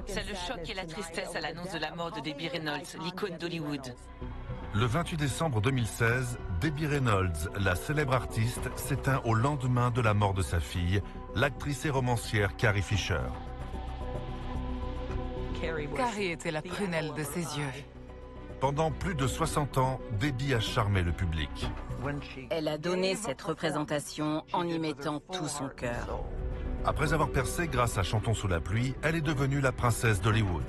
C'est le choc et la tristesse à l'annonce de la mort de Debbie Reynolds, l'icône d'Hollywood. Le 28 décembre 2016, Debbie Reynolds, la célèbre artiste, s'éteint au lendemain de la mort de sa fille, l'actrice et romancière Carrie Fisher. Carrie était la prunelle de ses yeux. Pendant plus de 60 ans, Debbie a charmé le public. Elle a donné cette représentation en y mettant tout son cœur. Après avoir percé grâce à Chantons sous la pluie, elle est devenue la princesse d'Hollywood.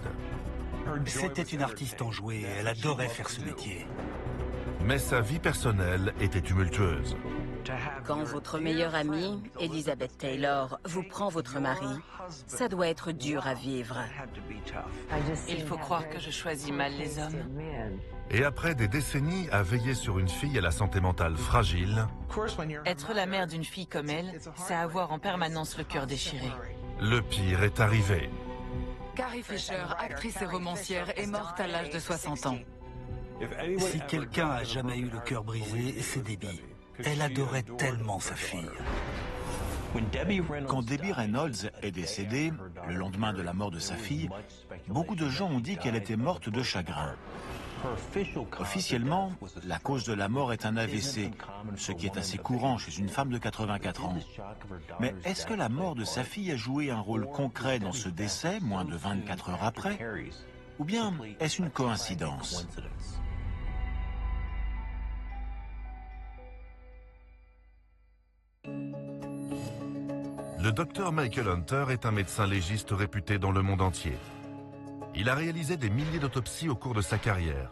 C'était une artiste enjouée, elle adorait faire ce métier. Mais sa vie personnelle était tumultueuse. Quand votre meilleure amie, Elizabeth Taylor, vous prend votre mari, ça doit être dur à vivre. Il faut croire que je choisis mal les hommes. Et après des décennies à veiller sur une fille à la santé mentale fragile, Être la mère d'une fille comme elle, c'est avoir en permanence le cœur déchiré. le pire est arrivé. Carrie Fisher, actrice et romancière, est morte à l'âge de 60 ans. Si quelqu'un a jamais eu le cœur brisé, c'est Debbie. Elle adorait tellement sa fille. Quand Debbie Reynolds est décédée, le lendemain de la mort de sa fille, beaucoup de gens ont dit qu'elle était morte de chagrin. Officiellement, la cause de la mort est un AVC, ce qui est assez courant chez une femme de 84 ans. Mais est-ce que la mort de sa fille a joué un rôle concret dans ce décès, moins de 24 heures après? Ou bien est-ce une coïncidence? Le docteur Michael Hunter est un médecin légiste réputé dans le monde entier. Il a réalisé des milliers d'autopsies au cours de sa carrière.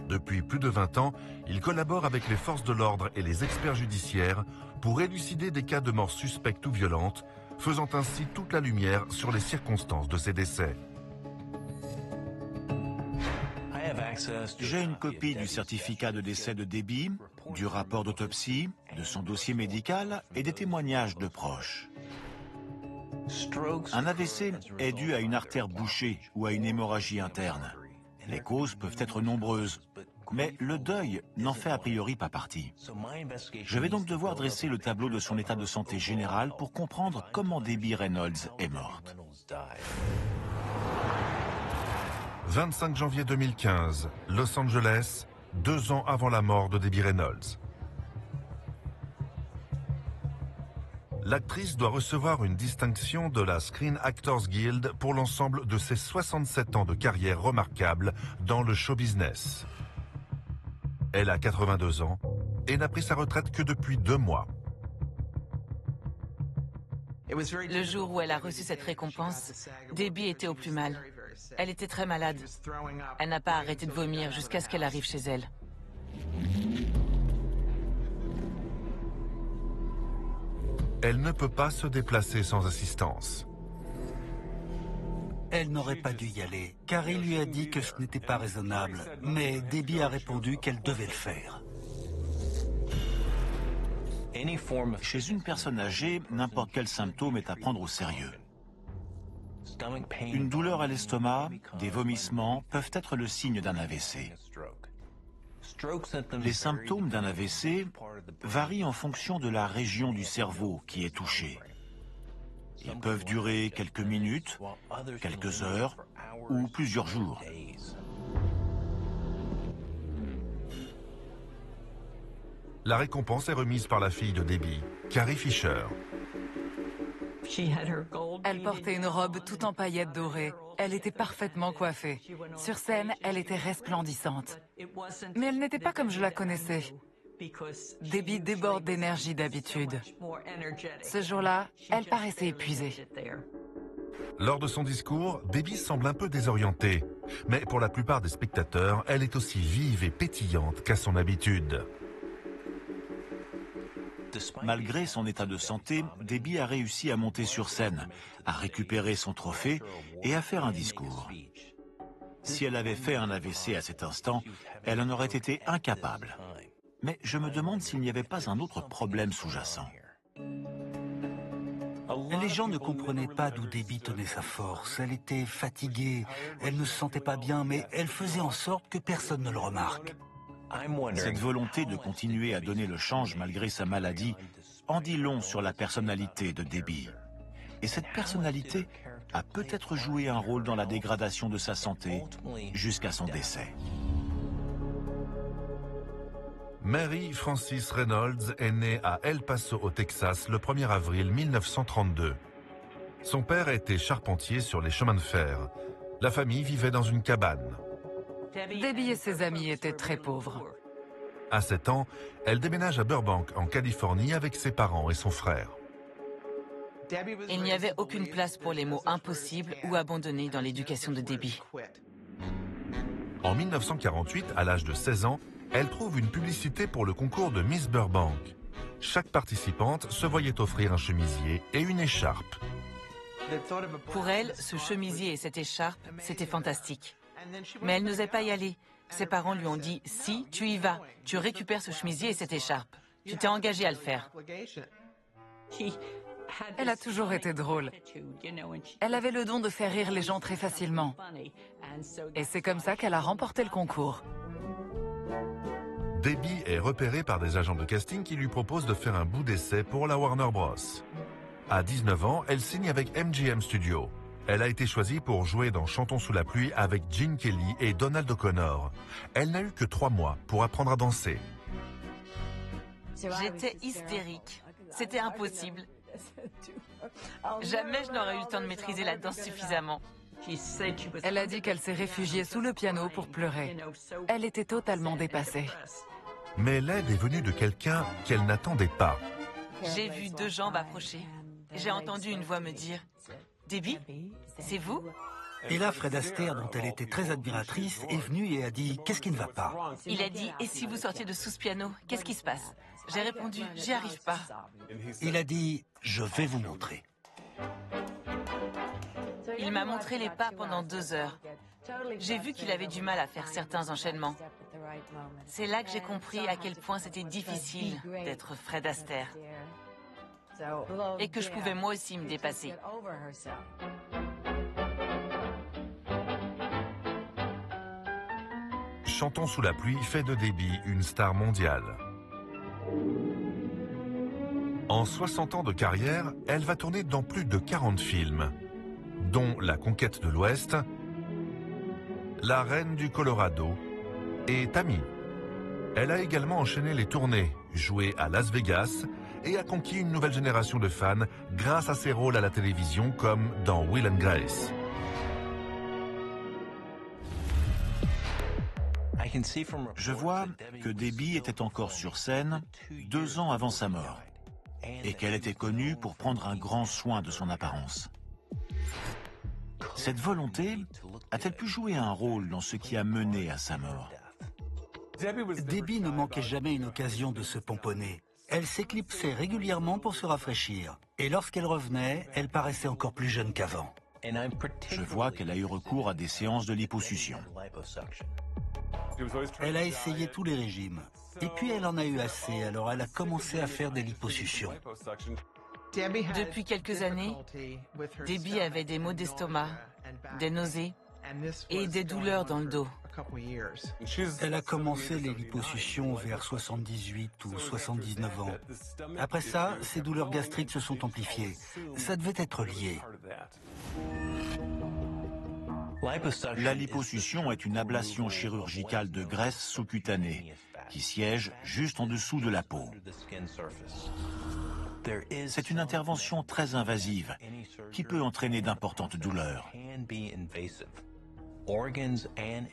Depuis plus de 20 ans, il collabore avec les forces de l'ordre et les experts judiciaires pour élucider des cas de mort suspectes ou violentes, faisant ainsi toute la lumière sur les circonstances de ces décès. J'ai une copie du certificat de décès de Debbie, du rapport d'autopsie, de son dossier médical et des témoignages de proches. Un AVC est dû à une artère bouchée ou à une hémorragie interne. Les causes peuvent être nombreuses, mais le deuil n'en fait a priori pas partie. Je vais donc devoir dresser le tableau de son état de santé général pour comprendre comment Debbie Reynolds est morte. 25 janvier 2015, Los Angeles, 2 ans avant la mort de Debbie Reynolds. L'actrice doit recevoir une distinction de la Screen Actors Guild pour l'ensemble de ses 67 ans de carrière remarquable dans le show business. Elle a 82 ans et n'a pris sa retraite que depuis 2 mois. Le jour où elle a reçu cette récompense, Debbie était au plus mal. Elle était très malade. Elle n'a pas arrêté de vomir jusqu'à ce qu'elle arrive chez elle. Elle ne peut pas se déplacer sans assistance. Elle n'aurait pas dû y aller. Carrie lui a dit que ce n'était pas raisonnable, mais Debbie a répondu qu'elle devait le faire. Chez une personne âgée, n'importe quel symptôme est à prendre au sérieux. Une douleur à l'estomac, des vomissements peuvent être le signe d'un AVC. Les symptômes d'un AVC varient en fonction de la région du cerveau qui est touchée. Ils peuvent durer quelques minutes, quelques heures ou plusieurs jours. La récompense est remise par la fille de Debbie, Carrie Fisher. Elle portait une robe tout en paillettes dorées. Elle était parfaitement coiffée. Sur scène, elle était resplendissante. Mais elle n'était pas comme je la connaissais. Debbie déborde d'énergie d'habitude. Ce jour-là, elle paraissait épuisée. Lors de son discours, Debbie semble un peu désorientée. Mais pour la plupart des spectateurs, elle est aussi vive et pétillante qu'à son habitude. Malgré son état de santé, Debbie a réussi à monter sur scène, à récupérer son trophée et à faire un discours. Si elle avait fait un AVC à cet instant, elle en aurait été incapable. Mais je me demande s'il n'y avait pas un autre problème sous-jacent. Les gens ne comprenaient pas d'où Debbie tenait sa force. Elle était fatiguée, elle ne se sentait pas bien, mais elle faisait en sorte que personne ne le remarque. Cette volonté de continuer à donner le change malgré sa maladie en dit long sur la personnalité de Debbie. Et cette personnalité a peut-être joué un rôle dans la dégradation de sa santé jusqu'à son décès. Mary Frances Reynolds est née à El Paso au Texas le 1er avril 1932. Son père était charpentier sur les chemins de fer. La famille vivait dans une cabane. Debbie et ses amis étaient très pauvres. À 7 ans, elle déménage à Burbank, en Californie, avec ses parents et son frère. Il n'y avait aucune place pour les mots impossibles ou abandonnés dans l'éducation de Debbie. En 1948, à l'âge de 16 ans, elle trouve une publicité pour le concours de Miss Burbank. Chaque participante se voyait offrir un chemisier et une écharpe. Pour elle, ce chemisier et cette écharpe, c'était fantastique. Mais elle n'osait pas y aller. Ses parents lui ont dit « Si, tu y vas, tu récupères ce chemisier et cette écharpe. Tu t'es engagé à le faire. » Elle a toujours été drôle. Elle avait le don de faire rire les gens très facilement. Et c'est comme ça qu'elle a remporté le concours. Debbie est repérée par des agents de casting qui lui proposent de faire un bout d'essai pour la Warner Bros. À 19 ans, elle signe avec MGM Studios. Elle a été choisie pour jouer dans Chantons sous la pluie avec Gene Kelly et Donald O'Connor. Elle n'a eu que 3 mois pour apprendre à danser. J'étais hystérique. C'était impossible. Jamais je n'aurais eu le temps de maîtriser la danse suffisamment. Elle a dit qu'elle s'est réfugiée sous le piano pour pleurer. Elle était totalement dépassée. Mais l'aide est venue de quelqu'un qu'elle n'attendait pas. J'ai vu 2 jambes approcher. J'ai entendu une voix me dire « Debbie, c'est vous ?» Et là, Fred Astaire, dont elle était très admiratrice, est venu et a dit « Qu'est-ce qui ne va pas ?» Il a dit « Et si vous sortiez de sous ce piano, qu'est-ce qui se passe ?» J'ai répondu « J'y arrive pas. » Il a dit « Je vais vous montrer ». Il m'a montré les pas pendant 2 heures. J'ai vu qu'il avait du mal à faire certains enchaînements. C'est là que j'ai compris à quel point c'était difficile d'être Fred Astaire. Et que je pouvais moi aussi me dépasser. Chantons sous la pluie fait de Debbie une star mondiale. En 60 ans de carrière, elle va tourner dans plus de 40 films, dont La Conquête de l'Ouest, La Reine du Colorado et Tammy. Elle a également enchaîné les tournées, joué à Las Vegas et a conquis une nouvelle génération de fans grâce à ses rôles à la télévision comme dans Will and Grace. Je vois que Debbie était encore sur scène 2 ans avant sa mort et qu'elle était connue pour prendre un grand soin de son apparence. Cette volonté a-t-elle pu jouer un rôle dans ce qui a mené à sa mort? Debbie ne manquait jamais une occasion de se pomponner. Elle s'éclipsait régulièrement pour se rafraîchir. Et lorsqu'elle revenait, elle paraissait encore plus jeune qu'avant. Je vois qu'elle a eu recours à des séances de liposuction. Elle a essayé tous les régimes. Et puis elle en a eu assez, alors elle a commencé à faire des liposuctions. Depuis quelques années, Debbie avait des maux d'estomac, des nausées et des douleurs dans le dos. Elle a commencé les liposuctions vers 78 ou 79 ans. Après ça, ses douleurs gastriques se sont amplifiées. Ça devait être lié. La liposuction est une ablation chirurgicale de graisse sous-cutanée qui siège juste en dessous de la peau. C'est une intervention très invasive qui peut entraîner d'importantes douleurs.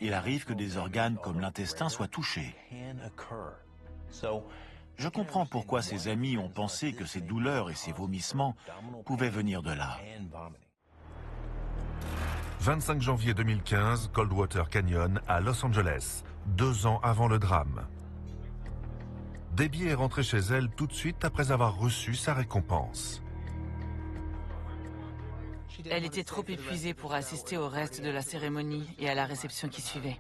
Il arrive que des organes comme l'intestin soient touchés. Je comprends pourquoi ses amis ont pensé que ces douleurs et ces vomissements pouvaient venir de là. 25 janvier 2015, Coldwater Canyon à Los Angeles, 2 ans avant le drame. Debbie est rentrée chez elle tout de suite après avoir reçu sa récompense. Elle était trop épuisée pour assister au reste de la cérémonie et à la réception qui suivait.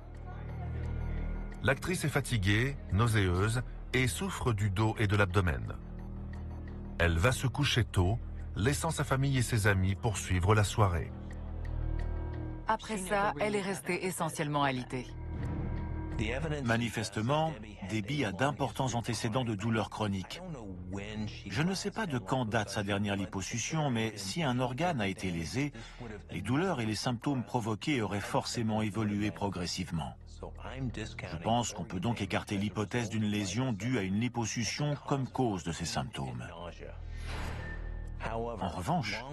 L'actrice est fatiguée, nauséeuse et souffre du dos et de l'abdomen. Elle va se coucher tôt, laissant sa famille et ses amis poursuivre la soirée. Après ça, elle est restée essentiellement alitée. Manifestement, Debbie a d'importants antécédents de douleurs chroniques. Je ne sais pas de quand date sa dernière liposuction, mais si un organe a été lésé, les douleurs et les symptômes provoqués auraient forcément évolué progressivement. Je pense qu'on peut donc écarter l'hypothèse d'une lésion due à une liposuction comme cause de ces symptômes. En revanche,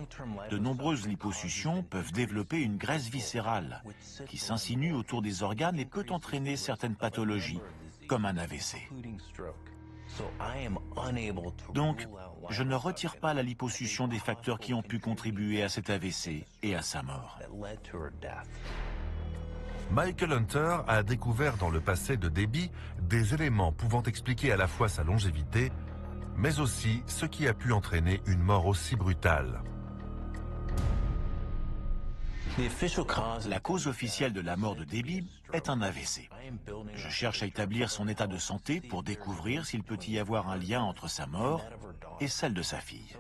de nombreuses liposuctions peuvent développer une graisse viscérale qui s'insinue autour des organes et peut entraîner certaines pathologies, comme un AVC. Donc, je ne retire pas la liposuction des facteurs qui ont pu contribuer à cet AVC et à sa mort. Michael Hunter a découvert dans le passé de Debbie des éléments pouvant expliquer à la fois sa longévité, mais aussi ce qui a pu entraîner une mort aussi brutale. La cause officielle de la mort de Debbie est un AVC. Je cherche à établir son état de santé pour découvrir s'il peut y avoir un lien entre sa mort et celle de sa fille.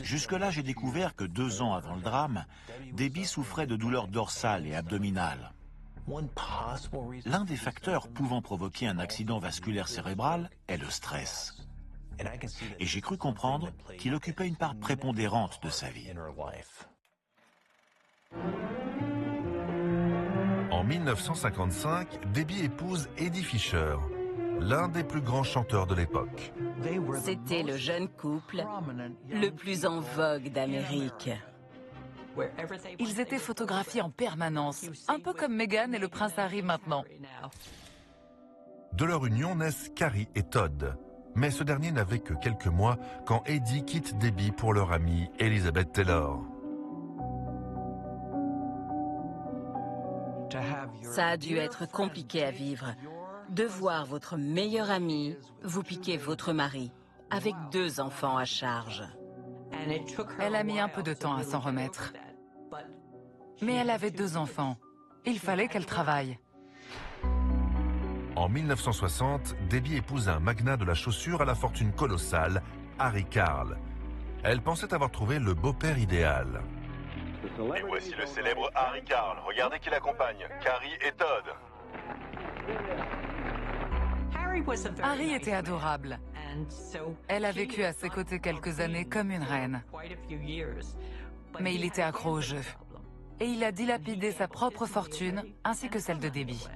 Jusque-là, j'ai découvert que 2 ans avant le drame, Debbie souffrait de douleurs dorsales et abdominales. L'un des facteurs pouvant provoquer un accident vasculaire cérébral est le stress. Et j'ai cru comprendre qu'il occupait une part prépondérante de sa vie. En 1955, Debbie épouse Eddie Fisher, l'un des plus grands chanteurs de l'époque. C'était le jeune couple le plus en vogue d'Amérique. Ils étaient photographiés en permanence, un peu comme Meghan et le prince Harry maintenant. De leur union naissent Carrie et Todd. Mais ce dernier n'avait que quelques mois quand Eddie quitte Debbie pour leur amie Elizabeth Taylor. Ça a dû être compliqué à vivre. De voir votre meilleur ami vous piquer votre mari, avec 2 enfants à charge. Elle a mis un peu de temps à s'en remettre. Mais elle avait 2 enfants. Il fallait qu'elle travaille. En 1960, Debbie épouse un magnat de la chaussure à la fortune colossale, Harry Carl. Elle pensait avoir trouvé le beau-père idéal. Et voici le célèbre Harry Carl. Regardez qui l'accompagne, Carrie et Todd. Harry était adorable. Elle a vécu à ses côtés quelques années comme une reine. Mais il était accro au jeu. Et il a dilapidé sa propre fortune, ainsi que celle de Debbie.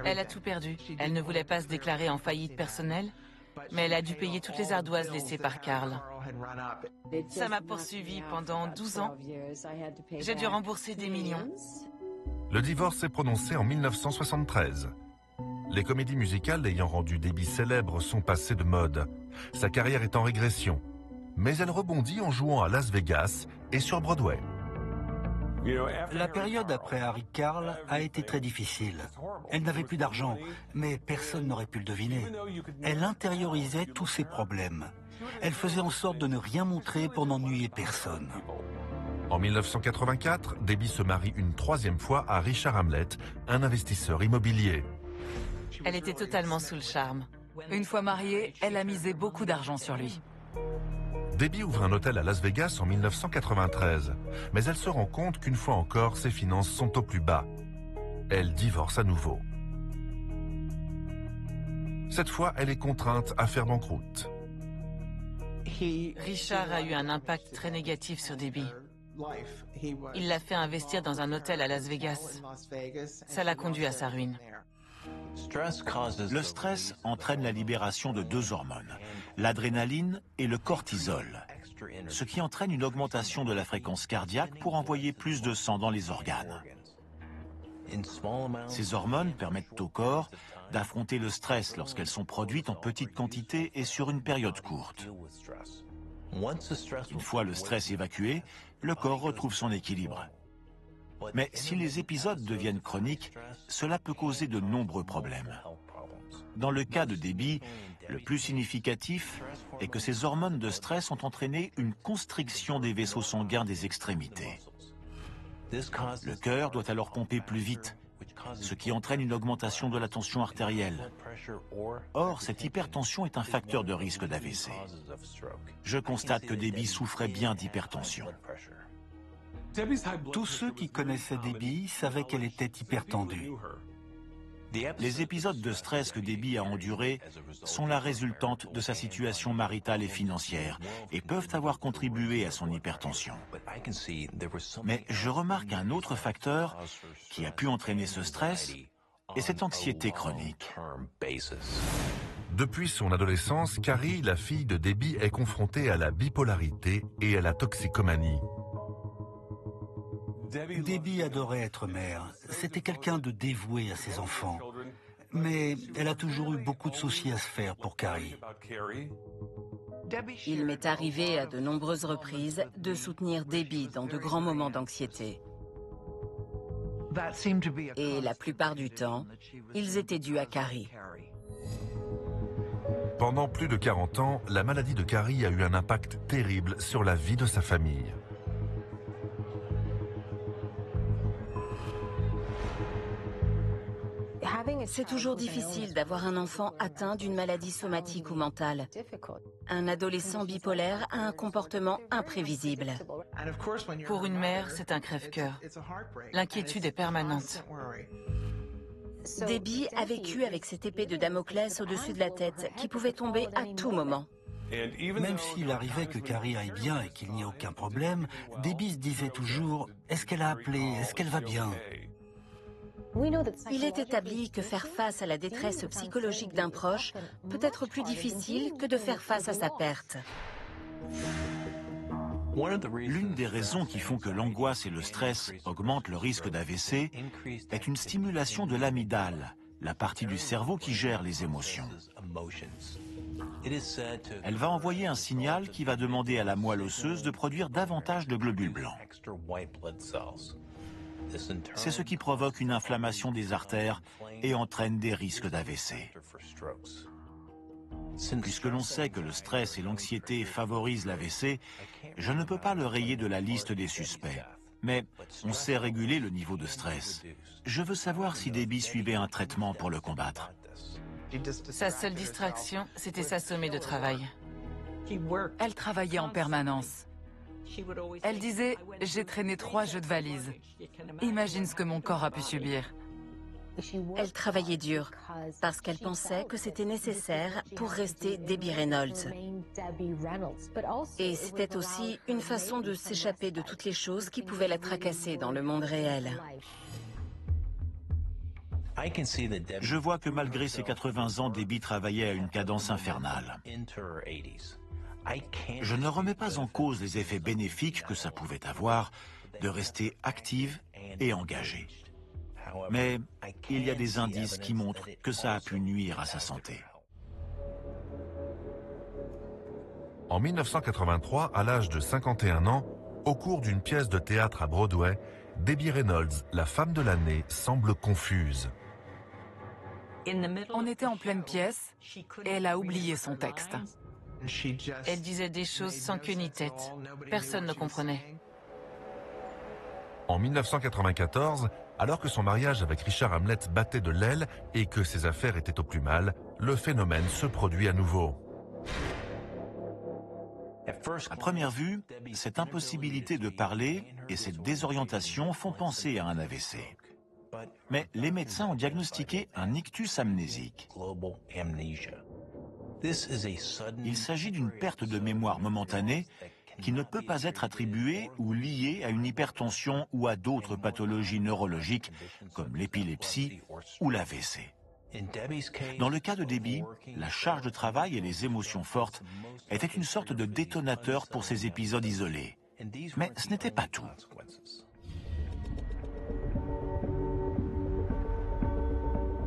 Elle a tout perdu. Elle ne voulait pas se déclarer en faillite personnelle, mais elle a dû payer toutes les ardoises laissées par Carl. Ça m'a poursuivi pendant 12 ans. J'ai dû rembourser des millions. Le divorce s'est prononcé en 1973. Les comédies musicales ayant rendu Debbie célèbre sont passées de mode. Sa carrière est en régression. Mais elle rebondit en jouant à Las Vegas et sur Broadway. La période après Harry Carl a été très difficile. Elle n'avait plus d'argent, mais personne n'aurait pu le deviner. Elle intériorisait tous ses problèmes. Elle faisait en sorte de ne rien montrer pour n'ennuyer personne. En 1984, Debbie se marie une 3e fois à Richard Hamlet, un investisseur immobilier. Elle était totalement sous le charme. Une fois mariée, elle a misé beaucoup d'argent sur lui. Debbie ouvre un hôtel à Las Vegas en 1993, mais elle se rend compte qu'une fois encore, ses finances sont au plus bas. Elle divorce à nouveau. Cette fois, elle est contrainte à faire banqueroute. Richard a eu un impact très négatif sur Debbie. Il l'a fait investir dans un hôtel à Las Vegas. Ça l'a conduit à sa ruine. Le stress entraîne la libération de 2 hormones, l'adrénaline et le cortisol, ce qui entraîne une augmentation de la fréquence cardiaque pour envoyer plus de sang dans les organes. Ces hormones permettent au corps d'affronter le stress lorsqu'elles sont produites en petite quantité et sur une période courte. Une fois le stress évacué, le corps retrouve son équilibre. Mais si les épisodes deviennent chroniques, cela peut causer de nombreux problèmes. Dans le cas de Debbie, le plus significatif est que ces hormones de stress ont entraîné une constriction des vaisseaux sanguins des extrémités. Le cœur doit alors pomper plus vite, ce qui entraîne une augmentation de la tension artérielle. Or, cette hypertension est un facteur de risque d'AVC. Je constate que Debbie souffrait bien d'hypertension. Tous ceux qui connaissaient Debbie savaient qu'elle était hypertendue. Les épisodes de stress que Debbie a endurés sont la résultante de sa situation maritale et financière et peuvent avoir contribué à son hypertension. Mais je remarque un autre facteur qui a pu entraîner ce stress et cette anxiété chronique. Depuis son adolescence, Carrie, la fille de Debbie, est confrontée à la bipolarité et à la toxicomanie. Debbie adorait être mère. C'était quelqu'un de dévoué à ses enfants. Mais elle a toujours eu beaucoup de soucis à se faire pour Carrie. Il m'est arrivé à de nombreuses reprises de soutenir Debbie dans de grands moments d'anxiété. Et la plupart du temps, ils étaient dus à Carrie. Pendant plus de 40 ans, la maladie de Carrie a eu un impact terrible sur la vie de sa famille. C'est toujours difficile d'avoir un enfant atteint d'une maladie somatique ou mentale. Un adolescent bipolaire a un comportement imprévisible. Pour une mère, c'est un crève-cœur. L'inquiétude est permanente. Debbie a vécu avec cette épée de Damoclès au-dessus de la tête qui pouvait tomber à tout moment. Même s'il arrivait que Carrie aille bien et qu'il n'y ait aucun problème, Debbie se disait toujours « Est-ce qu'elle a appelé? Est-ce qu'elle va bien ?» Il est établi que faire face à la détresse psychologique d'un proche peut être plus difficile que de faire face à sa perte. L'une des raisons qui font que l'angoisse et le stress augmentent le risque d'AVC est une stimulation de l'amygdale, la partie du cerveau qui gère les émotions. Elle va envoyer un signal qui va demander à la moelle osseuse de produire davantage de globules blancs. C'est ce qui provoque une inflammation des artères et entraîne des risques d'AVC. Puisque l'on sait que le stress et l'anxiété favorisent l'AVC, je ne peux pas le rayer de la liste des suspects. Mais on sait réguler le niveau de stress. Je veux savoir si Debbie suivait un traitement pour le combattre. Sa seule distraction, c'était s'assommer de travail. Elle travaillait en permanence. Elle disait « J'ai traîné 3 jeux de valise. Imagine ce que mon corps a pu subir. » Elle travaillait dur parce qu'elle pensait que c'était nécessaire pour rester Debbie Reynolds. Et c'était aussi une façon de s'échapper de toutes les choses qui pouvaient la tracasser dans le monde réel. Je vois que malgré ses 80 ans, Debbie travaillait à une cadence infernale. Je ne remets pas en cause les effets bénéfiques que ça pouvait avoir de rester active et engagée. Mais il y a des indices qui montrent que ça a pu nuire à sa santé. En 1983, à l'âge de 51 ans, au cours d'une pièce de théâtre à Broadway, Debbie Reynolds, la femme de l'année, semble confuse. On était en pleine pièce et elle a oublié son texte. Elle disait des choses sans queue ni tête. Personne ne comprenait. En 1994, alors que son mariage avec Richard Hamlet battait de l'aile et que ses affaires étaient au plus mal, le phénomène se produit à nouveau. À première vue, cette impossibilité de parler et cette désorientation font penser à un AVC. Mais les médecins ont diagnostiqué un ictus amnésique. Il s'agit d'une perte de mémoire momentanée qui ne peut pas être attribuée ou liée à une hypertension ou à d'autres pathologies neurologiques comme l'épilepsie ou l'AVC. Dans le cas de Debbie, la charge de travail et les émotions fortes étaient une sorte de détonateur pour ces épisodes isolés. Mais ce n'était pas tout.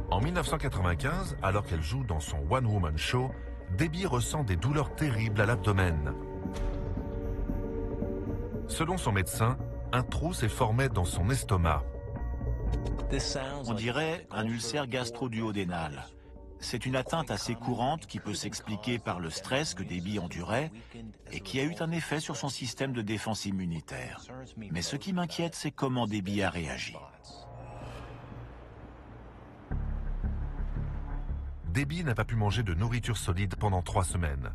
En 1995, alors qu'elle joue dans son one-woman show, Debbie ressent des douleurs terribles à l'abdomen. Selon son médecin, un trou s'est formé dans son estomac. On dirait un ulcère gastro-duodénal. C'est une atteinte assez courante qui peut s'expliquer par le stress que Debbie endurait et qui a eu un effet sur son système de défense immunitaire. Mais ce qui m'inquiète, c'est comment Debbie a réagi. Debbie n'a pas pu manger de nourriture solide pendant 3 semaines.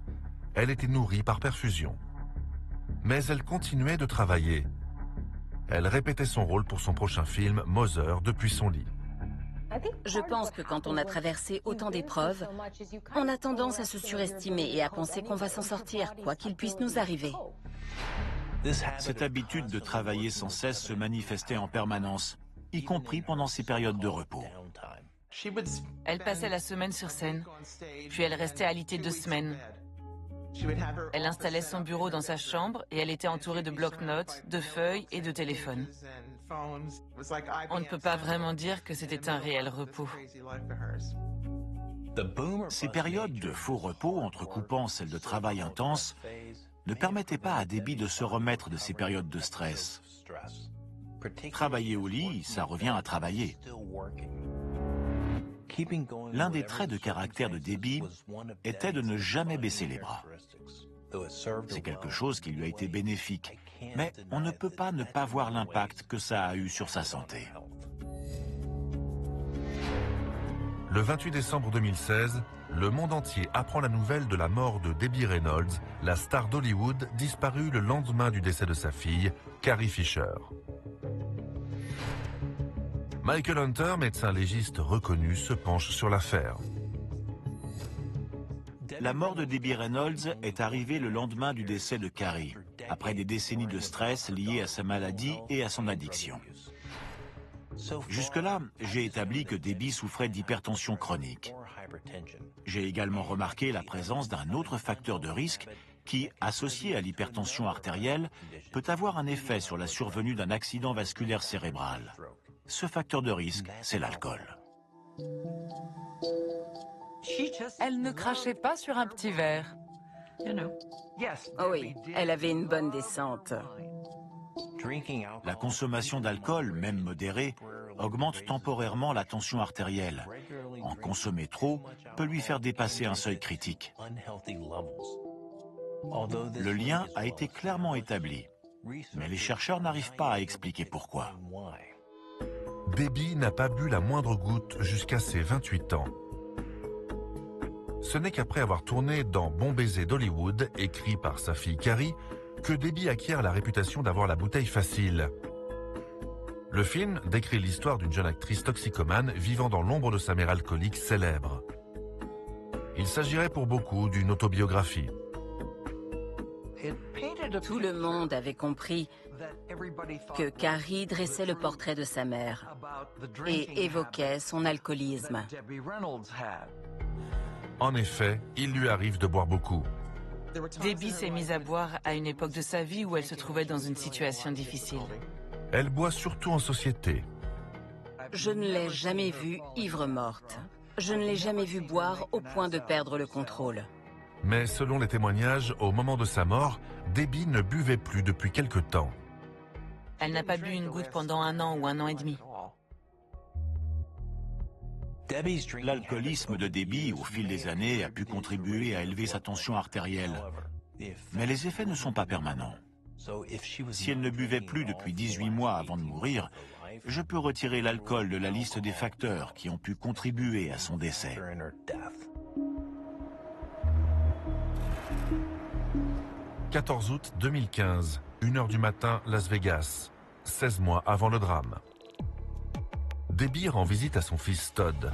Elle était nourrie par perfusion. Mais elle continuait de travailler. Elle répétait son rôle pour son prochain film, Mother, depuis son lit. Je pense que quand on a traversé autant d'épreuves, on a tendance à se surestimer et à penser qu'on va s'en sortir, quoi qu'il puisse nous arriver. Cette habitude de travailler sans cesse se manifestait en permanence, y compris pendant ses périodes de repos. Elle passait la semaine sur scène, puis elle restait alitée 2 semaines. Elle installait son bureau dans sa chambre et elle était entourée de bloc-notes, de feuilles et de téléphones. On ne peut pas vraiment dire que c'était un réel repos. Ces périodes de faux repos, entrecoupant celles de travail intense, ne permettaient pas à Debbie de se remettre de ces périodes de stress. Travailler au lit, ça revient à travailler. L'un des traits de caractère de Debbie était de ne jamais baisser les bras. C'est quelque chose qui lui a été bénéfique, mais on ne peut pas ne pas voir l'impact que ça a eu sur sa santé. Le 28 décembre 2016, le monde entier apprend la nouvelle de la mort de Debbie Reynolds, la star d'Hollywood disparue le lendemain du décès de sa fille, Carrie Fisher. Michael Hunter, médecin légiste reconnu, se penche sur l'affaire. La mort de Debbie Reynolds est arrivée le lendemain du décès de Carrie, après des décennies de stress liés à sa maladie et à son addiction. Jusque-là, j'ai établi que Debbie souffrait d'hypertension chronique. J'ai également remarqué la présence d'un autre facteur de risque qui, associé à l'hypertension artérielle, peut avoir un effet sur la survenue d'un accident vasculaire cérébral. Ce facteur de risque, c'est l'alcool. Elle ne crachait pas sur un petit verre. Oh oui, elle avait une bonne descente. La consommation d'alcool, même modérée, augmente temporairement la tension artérielle. En consommer trop peut lui faire dépasser un seuil critique. Le lien a été clairement établi, mais les chercheurs n'arrivent pas à expliquer pourquoi. Debbie n'a pas bu la moindre goutte jusqu'à ses 28 ans. Ce n'est qu'après avoir tourné dans Bon baiser d'Hollywood, écrit par sa fille Carrie, que Debbie acquiert la réputation d'avoir la bouteille facile. Le film décrit l'histoire d'une jeune actrice toxicomane vivant dans l'ombre de sa mère alcoolique célèbre. Il s'agirait pour beaucoup d'une autobiographie. Tout le monde avait compris que Carrie dressait le portrait de sa mère et évoquait son alcoolisme. En effet, il lui arrive de boire beaucoup. Debbie s'est mise à boire à une époque de sa vie où elle se trouvait dans une situation difficile. Elle boit surtout en société. Je ne l'ai jamais vue ivre-morte. Je ne l'ai jamais vue boire au point de perdre le contrôle. Mais selon les témoignages, au moment de sa mort, Debbie ne buvait plus depuis quelque temps. Elle n'a pas bu une goutte pendant 1 an ou 1 an et demi. L'alcoolisme de Debbie, au fil des années, a pu contribuer à élever sa tension artérielle. Mais les effets ne sont pas permanents. Si elle ne buvait plus depuis 18 mois avant de mourir, je peux retirer l'alcool de la liste des facteurs qui ont pu contribuer à son décès. « 14 août 2015, 1h du matin, Las Vegas, 16 mois avant le drame. Debbie rend visite à son fils Todd.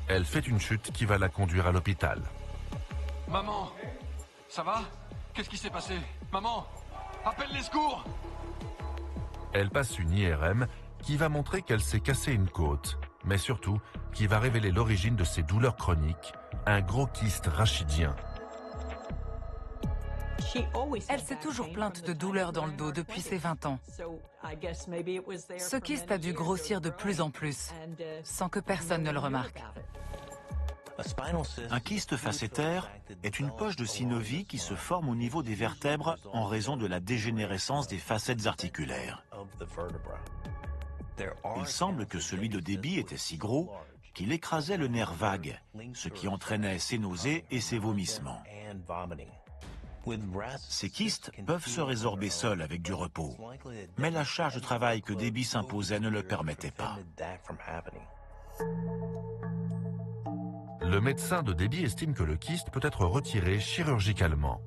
Elle fait une chute qui va la conduire à l'hôpital. « Maman, ça va? Qu'est-ce qui s'est passé? Maman, appelle les secours !» Elle passe une IRM qui va montrer qu'elle s'est cassé une côte, mais surtout qui va révéler l'origine de ses douleurs chroniques, un gros kyste rachidien. Elle s'est toujours plainte de douleurs dans le dos depuis ses 20 ans. Ce kyste a dû grossir de plus en plus, sans que personne ne le remarque. Un kyste facétaire est une poche de synovie qui se forme au niveau des vertèbres en raison de la dégénérescence des facettes articulaires. Il semble que celui de Debbie était si gros qu'il écrasait le nerf vague, ce qui entraînait ses nausées et ses vomissements. Ces kystes peuvent se résorber seuls avec du repos, mais la charge de travail que Debbie s'imposait ne le permettait pas. Le médecin de Debbie estime que le kyste peut être retiré chirurgicalement.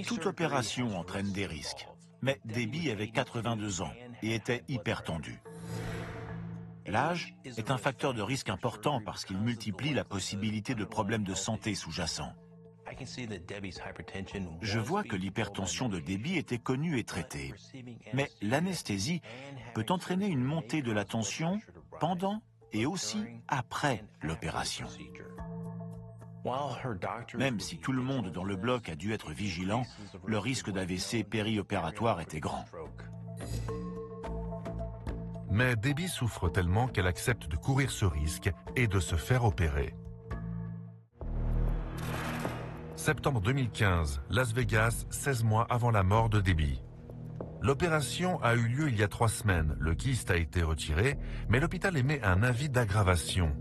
Toute opération entraîne des risques, mais Debbie avait 82 ans et était hyper tendue. L'âge est un facteur de risque important parce qu'il multiplie la possibilité de problèmes de santé sous-jacents. Je vois que l'hypertension de Debbie était connue et traitée, mais l'anesthésie peut entraîner une montée de la tension pendant et aussi après l'opération. Même si tout le monde dans le bloc a dû être vigilant, le risque d'AVC périopératoire était grand. Mais Debbie souffre tellement qu'elle accepte de courir ce risque et de se faire opérer. Septembre 2015, Las Vegas, 16 mois avant la mort de Debbie. L'opération a eu lieu il y a 3 semaines. Le kyste a été retiré, mais l'hôpital émet un avis d'aggravation.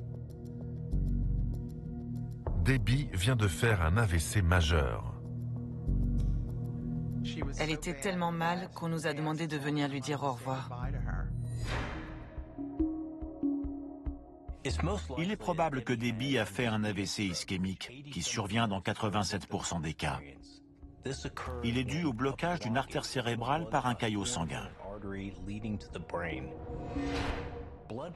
Debbie vient de faire un AVC majeur. Elle était tellement mal qu'on nous a demandé de venir lui dire au revoir. Il est probable que Debbie a fait un AVC ischémique qui survient dans 87% des cas. Il est dû au blocage d'une artère cérébrale par un caillot sanguin.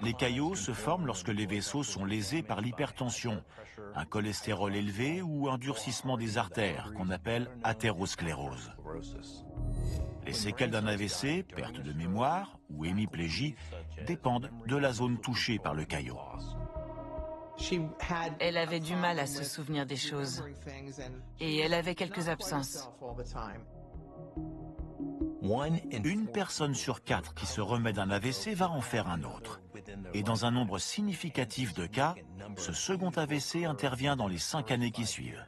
Les caillots se forment lorsque les vaisseaux sont lésés par l'hypertension, un cholestérol élevé ou un durcissement des artères qu'on appelle athérosclérose. Les séquelles d'un AVC, perte de mémoire ou hémiplégie, dépendent de la zone touchée par le caillot. Elle avait du mal à se souvenir des choses et elle avait quelques absences. Une personne sur 4 qui se remet d'un AVC va en faire un autre. Et dans un nombre significatif de cas, ce second AVC intervient dans les 5 années qui suivent.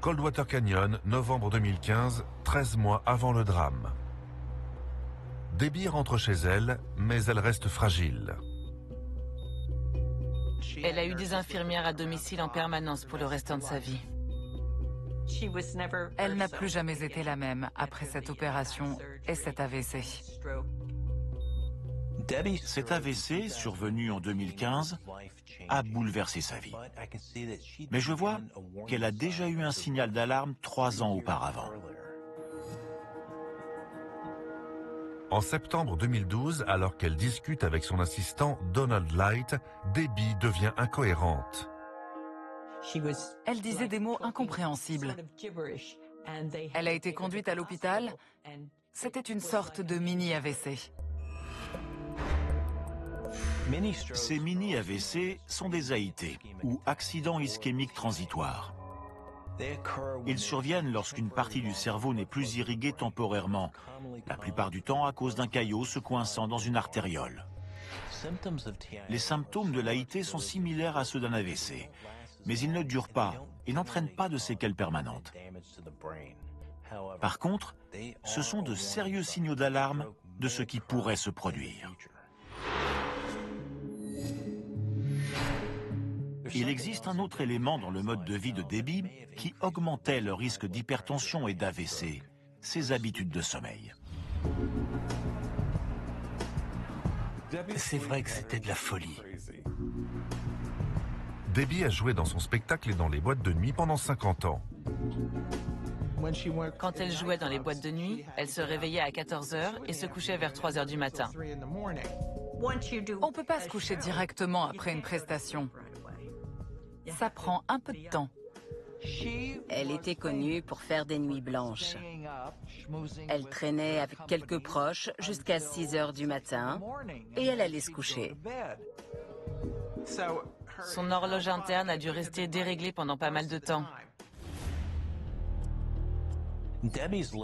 Coldwater Canyon, novembre 2015, 13 mois avant le drame. Debbie rentre chez elle, mais elle reste fragile. Elle a eu des infirmières à domicile en permanence pour le restant de sa vie. Elle n'a plus jamais été la même après cette opération et cet AVC. Cet AVC, survenu en 2015, a bouleversé sa vie. Mais je vois qu'elle a déjà eu un signal d'alarme 3 ans auparavant. En septembre 2012, alors qu'elle discute avec son assistant Donald Light, Debbie devient incohérente. Elle disait des mots incompréhensibles. Elle a été conduite à l'hôpital. C'était une sorte de mini-AVC. Ces mini-AVC sont des AIT, ou accidents ischémiques transitoires. Ils surviennent lorsqu'une partie du cerveau n'est plus irriguée temporairement, la plupart du temps à cause d'un caillot se coinçant dans une artériole. Les symptômes de l'AIT sont similaires à ceux d'un AVC, mais ils ne durent pas et n'entraînent pas de séquelles permanentes. Par contre, ce sont de sérieux signaux d'alarme de ce qui pourrait se produire. Il existe un autre élément dans le mode de vie de Debbie qui augmentait le risque d'hypertension et d'AVC, ses habitudes de sommeil. C'est vrai que c'était de la folie. Debbie a joué dans son spectacle et dans les boîtes de nuit pendant 50 ans. Quand elle jouait dans les boîtes de nuit, elle se réveillait à 14 h et se couchait vers 3 h du matin. On ne peut pas se coucher directement après une prestation. Ça prend un peu de temps. Elle était connue pour faire des nuits blanches. Elle traînait avec quelques proches jusqu'à 6 h du matin et elle allait se coucher. Son horloge interne a dû rester déréglée pendant pas mal de temps.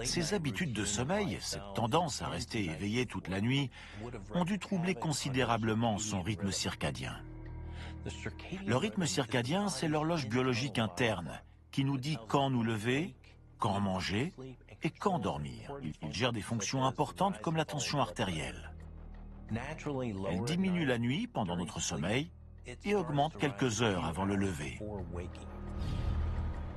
Ses habitudes de sommeil, cette tendance à rester éveillée toute la nuit, ont dû troubler considérablement son rythme circadien. Le rythme circadien, c'est l'horloge biologique interne qui nous dit quand nous lever, quand manger et quand dormir. Il gère des fonctions importantes comme la tension artérielle. Elle diminue la nuit pendant notre sommeil et augmente quelques heures avant le lever.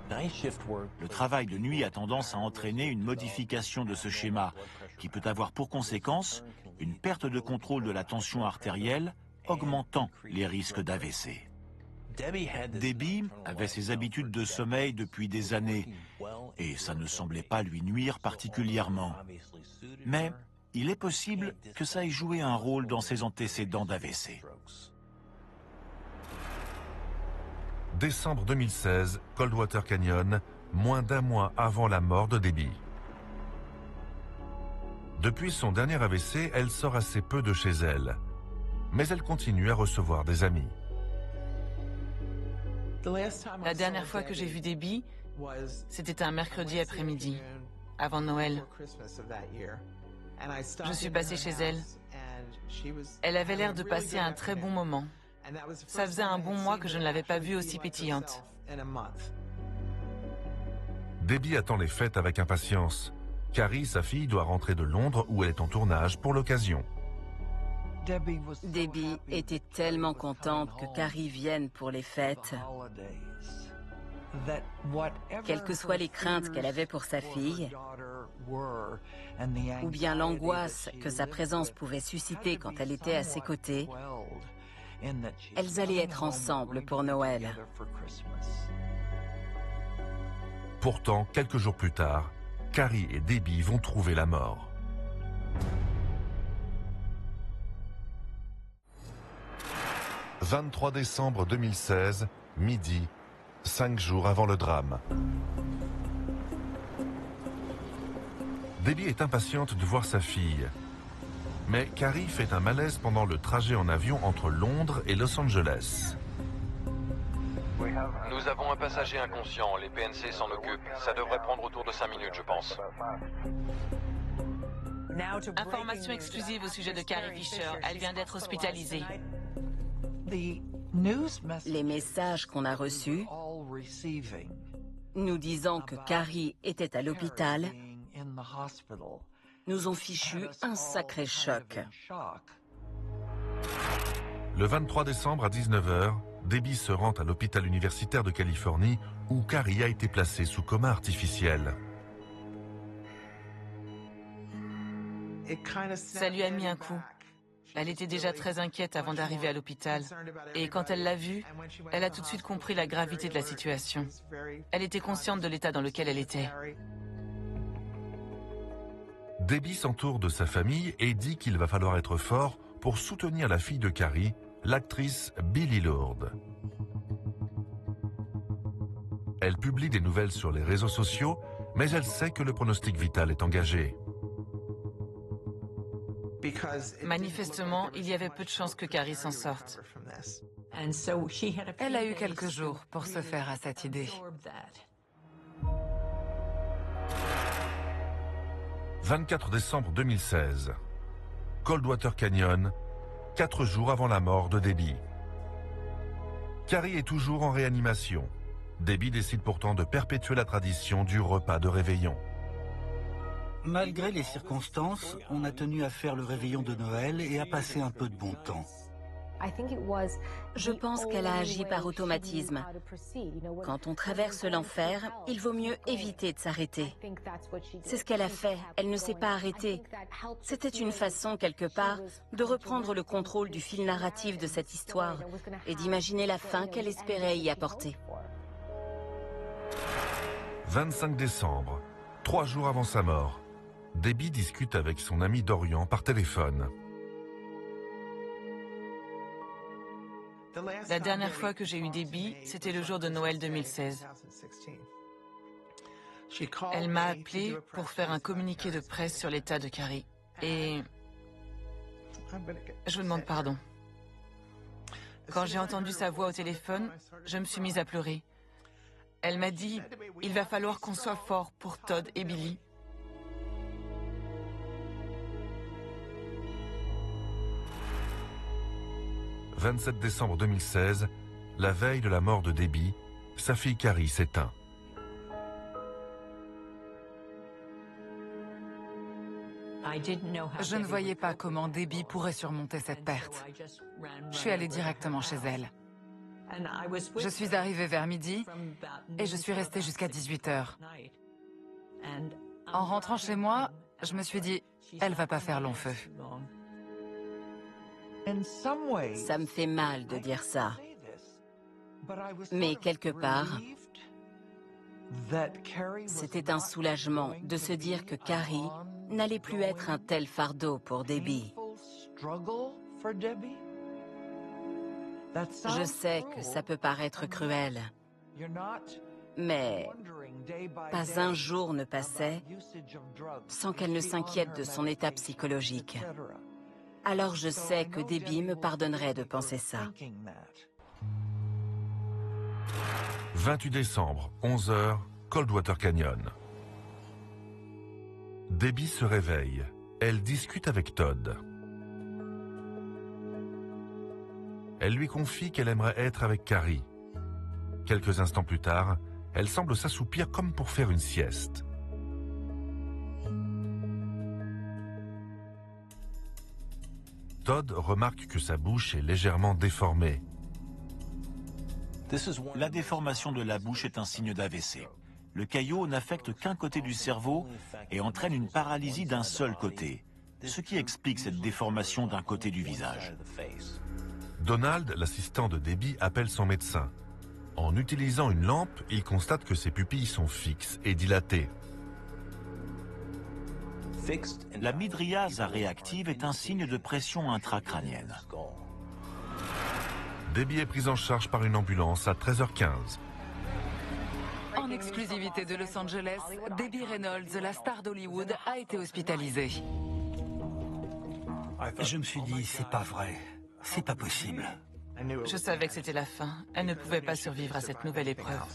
Le travail de nuit a tendance à entraîner une modification de ce schéma qui peut avoir pour conséquence une perte de contrôle de la tension artérielle, augmentant les risques d'AVC. Debbie avait ses habitudes de sommeil depuis des années et ça ne semblait pas lui nuire particulièrement. Mais Il est possible que ça ait joué un rôle dans ses antécédents d'AVC. Décembre 2016, Coldwater Canyon, moins d'un mois avant la mort de Debbie. Depuis son dernier AVC, elle sort assez peu de chez elle. Mais elle continue à recevoir des amis. La dernière fois que j'ai vu Debbie, c'était un mercredi après-midi, avant Noël. Je suis passée chez elle. Elle avait l'air de passer un très bon moment. Ça faisait un bon mois que je ne l'avais pas vue aussi pétillante. Debbie attend les fêtes avec impatience. Carrie, sa fille, doit rentrer de Londres où elle est en tournage pour l'occasion. Debbie était tellement contente que Carrie vienne pour les fêtes. Quelles que soient les craintes qu'elle avait pour sa fille, ou bien l'angoisse que sa présence pouvait susciter quand elle était à ses côtés, elles allaient être ensemble pour Noël. Pourtant, quelques jours plus tard, Carrie et Debbie vont trouver la mort. « 23 décembre 2016, midi, 5 jours avant le drame. Debbie est impatiente de voir sa fille. Mais Carrie fait un malaise pendant le trajet en avion entre Londres et Los Angeles. Nous avons un passager inconscient, les PNC s'en occupent. Ça devrait prendre autour de 5 minutes, je pense. Information exclusive au sujet de Carrie Fisher. Elle vient d'être hospitalisée. Les messages qu'on a reçus nous disant que Carrie était à l'hôpital nous ont fichu un sacré choc. Le 23 décembre à 19h, Debbie se rend à l'hôpital universitaire de Californie où Carrie a été placée sous coma artificiel. Ça lui a mis un coup. Elle était déjà très inquiète avant d'arriver à l'hôpital. Et quand elle l'a vue, elle a tout de suite compris la gravité de la situation. Elle était consciente de l'état dans lequel elle était. Debbie s'entoure de sa famille et dit qu'il va falloir être fort pour soutenir la fille de Carrie, l'actrice Billie Lourdes. Elle publie des nouvelles sur les réseaux sociaux, mais elle sait que le pronostic vital est engagé. Manifestement, il y avait peu de chances que Carrie s'en sorte. Elle a eu quelques jours pour se faire à cette idée. 24 décembre 2016. Coldwater Canyon, 4 jours avant la mort de Debbie. Carrie est toujours en réanimation. Debbie décide pourtant de perpétuer la tradition du repas de réveillon. Malgré les circonstances, on a tenu à faire le réveillon de Noël et à passer un peu de bon temps. Je pense qu'elle a agi par automatisme. Quand on traverse l'enfer, il vaut mieux éviter de s'arrêter. C'est ce qu'elle a fait, elle ne s'est pas arrêtée. C'était une façon, quelque part, de reprendre le contrôle du fil narratif de cette histoire et d'imaginer la fin qu'elle espérait y apporter. 25 décembre, 3 jours avant sa mort, Debbie discute avec son ami Dorian par téléphone. La dernière fois que j'ai eu Debbie, c'était le jour de Noël 2016. Elle m'a appelé pour faire un communiqué de presse sur l'état de Carrie. Et je vous demande pardon. Quand j'ai entendu sa voix au téléphone, je me suis mise à pleurer. Elle m'a dit « Il va falloir qu'on soit fort pour Todd et Billy ». « 27 décembre 2016, la veille de la mort de Debbie, sa fille Carrie s'éteint. Je ne voyais pas comment Debbie pourrait surmonter cette perte. Je suis allée directement chez elle. Je suis arrivée vers midi et je suis restée jusqu'à 18h. En rentrant chez moi, je me suis dit, elle va pas faire long feu. Ça me fait mal de dire ça. Mais quelque part, C'était un soulagement de se dire que Carrie n'allait plus être un tel fardeau pour Debbie. Je sais que ça peut paraître cruel, mais pas un jour ne passait sans qu'elle ne s'inquiète de son état psychologique. Alors je sais que Debbie me pardonnerait de penser ça. 28 décembre, 11h, Coldwater Canyon. Debbie se réveille. Elle discute avec Todd. Elle lui confie qu'elle aimerait être avec Carrie. Quelques instants plus tard, elle semble s'assoupir comme pour faire une sieste. Todd remarque que sa bouche est légèrement déformée. La déformation de la bouche est un signe d'AVC. Le caillot n'affecte qu'un côté du cerveau et entraîne une paralysie d'un seul côté, ce qui explique cette déformation d'un côté du visage. Donald, l'assistant de Debbie, appelle son médecin. En utilisant une lampe, il constate que ses pupilles sont fixes et dilatées. La mydriase réactive est un signe de pression intracrânienne. Debbie est prise en charge par une ambulance à 13h15. En exclusivité de Los Angeles, Debbie Reynolds, la star d'Hollywood, a été hospitalisée. Je me suis dit, c'est pas vrai, c'est pas possible. Je savais que c'était la fin. Elle ne pouvait pas survivre à cette nouvelle épreuve.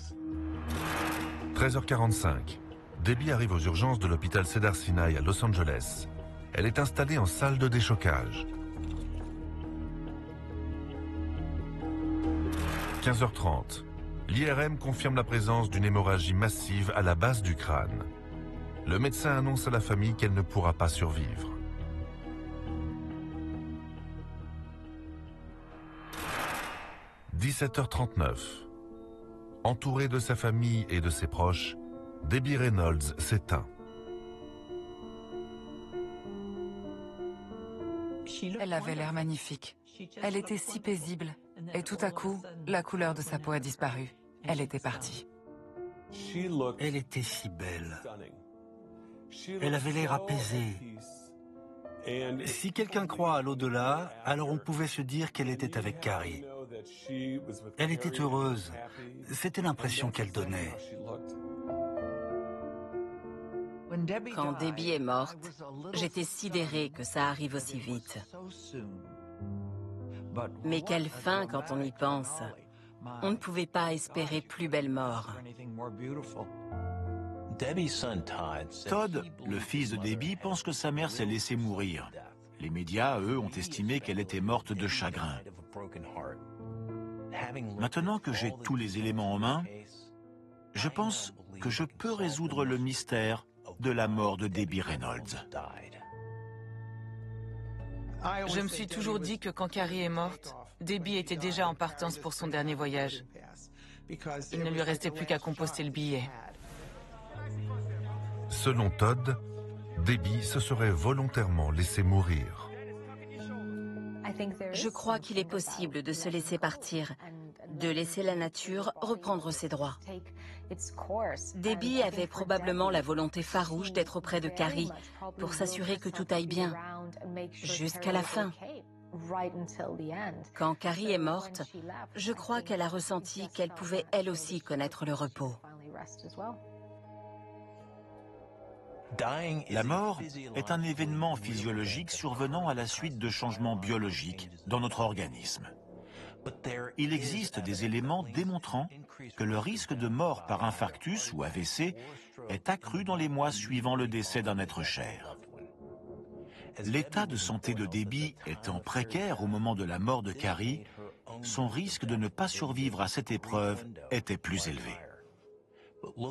13h45. Debbie arrive aux urgences de l'hôpital Cedars-Sinai à Los Angeles. Elle est installée en salle de déchocage. 15h30. L'IRM confirme la présence d'une hémorragie massive à la base du crâne. Le médecin annonce à la famille qu'elle ne pourra pas survivre. « 17h39. Entourée de sa famille et de ses proches, Debbie Reynolds s'éteint. Elle avait l'air magnifique. Elle était si paisible. Et tout à coup, la couleur de sa peau a disparu. Elle était partie. Elle était si belle. Elle avait l'air apaisée. Si quelqu'un croit à l'au-delà, alors on pouvait se dire qu'elle était avec Carrie. Elle était heureuse. C'était l'impression qu'elle donnait. Quand Debbie est morte, j'étais sidérée que ça arrive aussi vite. Mais quelle fin quand on y pense. On ne pouvait pas espérer plus belle mort. Todd, le fils de Debbie, pense que sa mère s'est laissée mourir. Les médias, eux, ont estimé qu'elle était morte de chagrin. Maintenant que j'ai tous les éléments en main, je pense que je peux résoudre le mystère de la mort de Debbie Reynolds. Je me suis toujours dit que quand Carrie est morte, Debbie était déjà en partance pour son dernier voyage. Il ne lui restait plus qu'à composter le billet. Selon Todd, Debbie se serait volontairement laissée mourir. Je crois qu'il est possible de se laisser partir, de laisser la nature reprendre ses droits. Debbie avait probablement la volonté farouche d'être auprès de Carrie pour s'assurer que tout aille bien, jusqu'à la fin. Quand Carrie est morte, je crois qu'elle a ressenti qu'elle pouvait elle aussi connaître le repos. La mort est un événement physiologique survenant à la suite de changements biologiques dans notre organisme. Il existe des éléments démontrant que le risque de mort par infarctus ou AVC est accru dans les mois suivant le décès d'un être cher. L'état de santé de Debbie étant précaire au moment de la mort de Carrie, son risque de ne pas survivre à cette épreuve était plus élevé.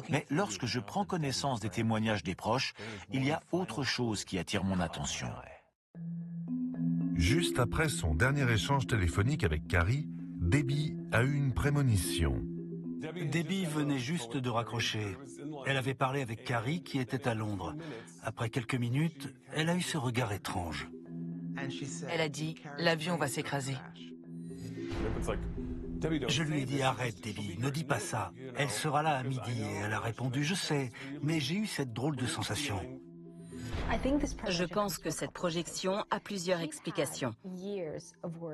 Mais lorsque je prends connaissance des témoignages des proches, il y a autre chose qui attire mon attention. Juste après son dernier échange téléphonique avec Carrie, Debbie a eu une prémonition. Debbie venait juste de raccrocher. Elle avait parlé avec Carrie qui était à Londres. Après quelques minutes, elle a eu ce regard étrange. Elle a dit « L'avion va s'écraser ». Je lui ai dit « Arrête, Debbie, ne dis pas ça. Elle sera là à midi. » Et elle a répondu « Je sais, mais j'ai eu cette drôle de sensation. » Je pense que cette projection a plusieurs explications.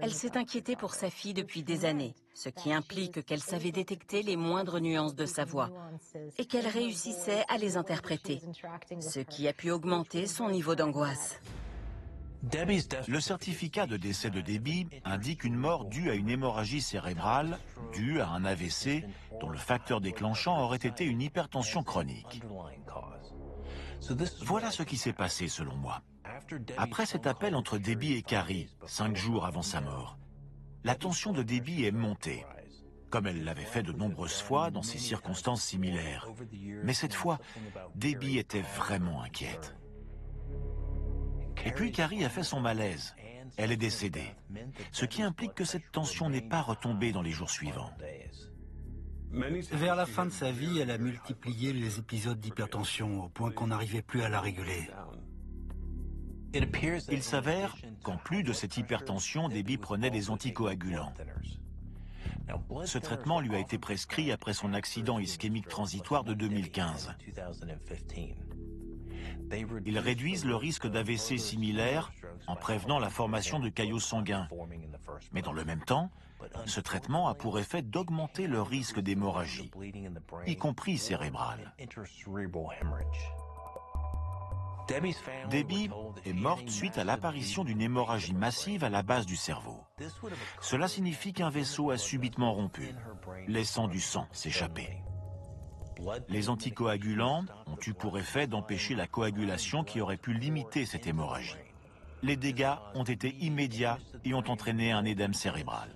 Elle s'est inquiétée pour sa fille depuis des années, ce qui implique qu'elle savait détecter les moindres nuances de sa voix et qu'elle réussissait à les interpréter, ce qui a pu augmenter son niveau d'angoisse. Le certificat de décès de Debbie indique une mort due à une hémorragie cérébrale, due à un AVC, dont le facteur déclenchant aurait été une hypertension chronique. Voilà ce qui s'est passé selon moi. Après cet appel entre Debbie et Carrie, 5 jours avant sa mort, la tension de Debbie est montée, comme elle l'avait fait de nombreuses fois dans ces circonstances similaires. Mais cette fois, Debbie était vraiment inquiète. Et puis Carrie a fait son malaise. Elle est décédée. Ce qui implique que cette tension n'est pas retombée dans les jours suivants. Vers la fin de sa vie, elle a multiplié les épisodes d'hypertension au point qu'on n'arrivait plus à la réguler. Il s'avère qu'en plus de cette hypertension, Debbie prenait des anticoagulants. Ce traitement lui a été prescrit après son accident ischémique transitoire de 2015. Ils réduisent le risque d'AVC similaire en prévenant la formation de caillots sanguins. Mais dans le même temps, ce traitement a pour effet d'augmenter le risque d'hémorragie, y compris cérébrale. Debbie est morte suite à l'apparition d'une hémorragie massive à la base du cerveau. Cela signifie qu'un vaisseau a subitement rompu, laissant du sang s'échapper. Les anticoagulants ont eu pour effet d'empêcher la coagulation qui aurait pu limiter cette hémorragie. Les dégâts ont été immédiats et ont entraîné un édème cérébral.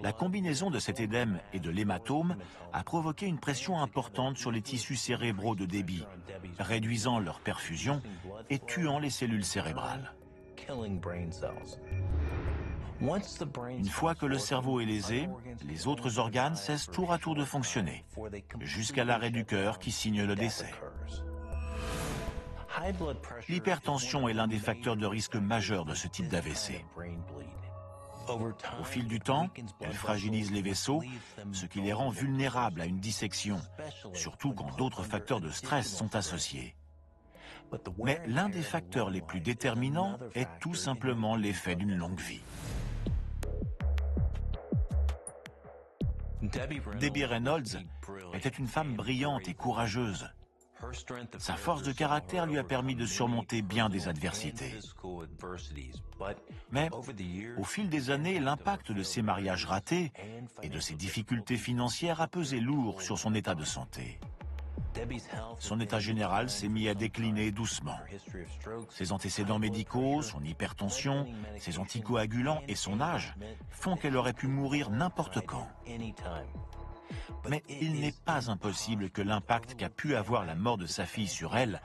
La combinaison de cet édème et de l'hématome a provoqué une pression importante sur les tissus cérébraux de Debbie, réduisant leur perfusion et tuant les cellules cérébrales. Une fois que le cerveau est lésé, les autres organes cessent tour à tour de fonctionner, jusqu'à l'arrêt du cœur qui signe le décès. L'hypertension est l'un des facteurs de risque majeurs de ce type d'AVC. Au fil du temps, elle fragilise les vaisseaux, ce qui les rend vulnérables à une dissection, surtout quand d'autres facteurs de stress sont associés. Mais l'un des facteurs les plus déterminants est tout simplement l'effet d'une longue vie. Debbie Reynolds était une femme brillante et courageuse. Sa force de caractère lui a permis de surmonter bien des adversités. Mais au fil des années, l'impact de ses mariages ratés et de ses difficultés financières a pesé lourd sur son état de santé. Son état général s'est mis à décliner doucement. Ses antécédents médicaux, son hypertension, ses anticoagulants et son âge font qu'elle aurait pu mourir n'importe quand. Mais il n'est pas impossible que l'impact qu'a pu avoir la mort de sa fille sur elle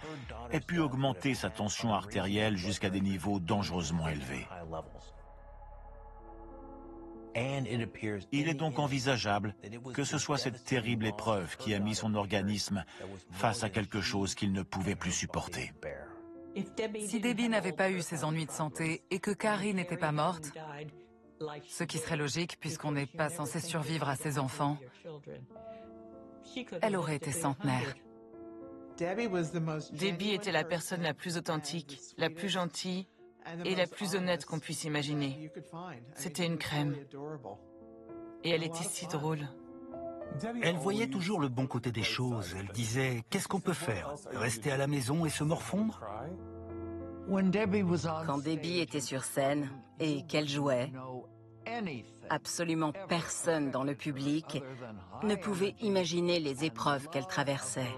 ait pu augmenter sa tension artérielle jusqu'à des niveaux dangereusement élevés. Il est donc envisageable que ce soit cette terrible épreuve qui a mis son organisme face à quelque chose qu'il ne pouvait plus supporter. Si Debbie n'avait pas eu ses ennuis de santé et que Carrie n'était pas morte, ce qui serait logique puisqu'on n'est pas censé survivre à ses enfants, elle aurait été centenaire. Debbie était la personne la plus authentique, la plus gentille et la plus honnête qu'on puisse imaginer. C'était une crème. Et elle était si drôle. Elle voyait toujours le bon côté des choses. Elle disait « Qu'est-ce qu'on peut faire? Rester à la maison et se morfondre ?» Quand Debbie était sur scène et qu'elle jouait, absolument personne dans le public ne pouvait imaginer les épreuves qu'elle traversait.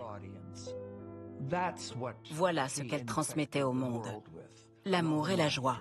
Voilà ce qu'elle transmettait au monde, l'amour et la joie.